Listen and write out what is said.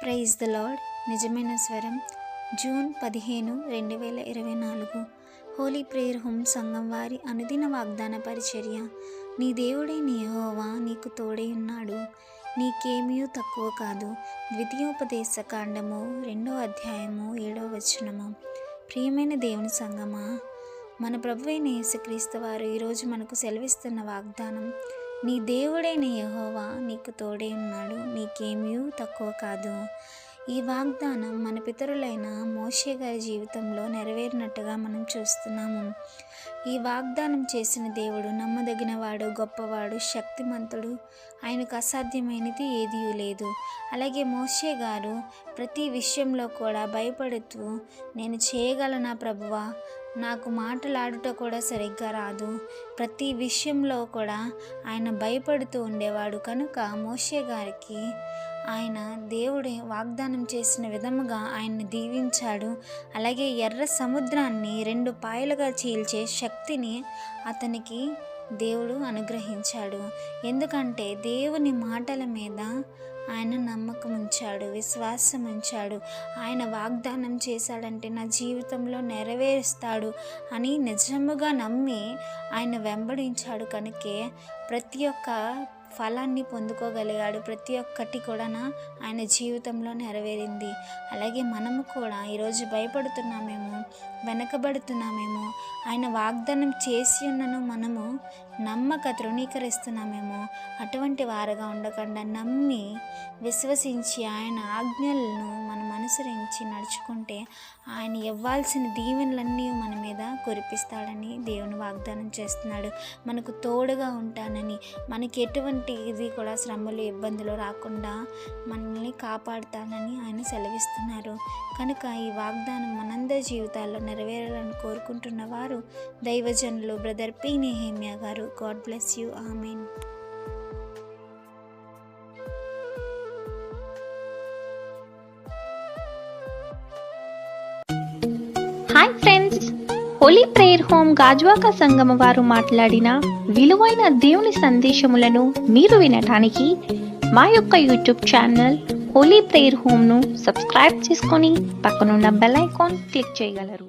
Praise the lord. నిజమైన స్వరం June 15, 2024 Holi prayer home సంఘం వారి అనుదిన వాగ్దాన పరిచర్య. నీ దేవుడైన యెహోవా నీకు తోడై ఉన్నాడు, నీకేమీ తక్కువ కాదు. ద్వితీయోపదేశ కాండము 2వ అధ్యాయము 7వ వచనము. ప్రియమైన దేవుని సంగమా, మన ప్రభువైన యేసుక్రీస్తు వారు ఈరోజు మనకు సెలవిస్తున్న వాగ్దానం, నీ దేవుడైన యెహోవా నీకు తోడై ఉన్నాడు, నీకేమీ తక్కువ కాదు. ఈ వాగ్దానం మన పితరులైన మోషే గారి జీవితంలో నెరవేరినట్టుగా మనం చూస్తున్నాము. ఈ వాగ్దానం చేసిన దేవుడు నమ్మదగినవాడు, గొప్పవాడు, శక్తిమంతుడు, ఆయనకు అసాధ్యమైనది ఏదీ లేదు. అలాగే మోషే గారు ప్రతి విషయంలో కూడా భయపడుతూ, నేను చేయగలనా ప్రభువా, నాకు మాటలాడుట కూడా సరిగ్గా రాదు, ప్రతి విషయంలో కూడా ఆయన భయపడుతూ ఉండేవాడు. కనుక మోషే గారికి ఆయన దేవుడు వాగ్దానం చేసిన విధముగా ఆయన్ని దీవించాడు. అలాగే ఎర్ర సముద్రాన్ని 2 పాయలుగా చీల్చే శక్తిని అతనికి దేవుడు అనుగ్రహించాడు. ఎందుకంటే దేవుని మాటల మీద ఆయన నమ్మకం ఉంచాడు, విశ్వాసం ఉంచాడు. ఆయన వాగ్దానం చేశాడంటే నా జీవితంలో నెరవేరుస్తాడు అని నిజముగా నమ్మి ఆయన వెంబడించాడు. కనుకే ప్రతి ఒక్క ఫలాన్ని పొందుకోగలిగాడు. ప్రతి ఒక్కటి కూడా ఆయన జీవితంలో నెరవేరింది. అలాగే మనము కూడా ఈరోజు భయపడుతున్నామేమో, వెనకబడుతున్నామేమో, ఆయన వాగ్దానం చేసి ఉన్నను మనము నమ్మక తృణీకరిస్తున్నామేమో, అటువంటి వారుగా ఉండకుండా నమ్మి విశ్వసించి ఆయన ఆజ్ఞలను మనం అనుసరించి నడుచుకుంటే ఆయన ఇవ్వాల్సిన దీవెనలన్నీ మన మీద కురిపిస్తాడని దేవుని వాగ్దానం చేస్తున్నాడు. మనకు తోడుగా ఉంటానని, మనకి ఎటువంటి ఇది కూడా శ్రమలు, ఇబ్బందులు రాకుండా మనల్ని కాపాడుతానని ఆయన సెలవిస్తున్నారు. కనుక ఈ వాగ్దానం మనందరి జీవితాల్లో నెరవేరాలని కోరుకుంటున్న వారు దైవజనులు బ్రదర్ పి. నెహెమ్యా గారు. God bless you. Amen. Hi friends, holy prayer home Gajuwaka సంగమ వారు మాట్లాడిన విలువైన దేవుని సందేశములను మీరు వినటానికి మా యొక్క యూట్యూబ్ ఛానల్ హోలీ ప్రేయర్ హోమ్ను సబ్స్క్రైబ్ చేసుకొని పక్కనున్న బెల్ ఐకాన్ క్లిక్ చేయగలరు.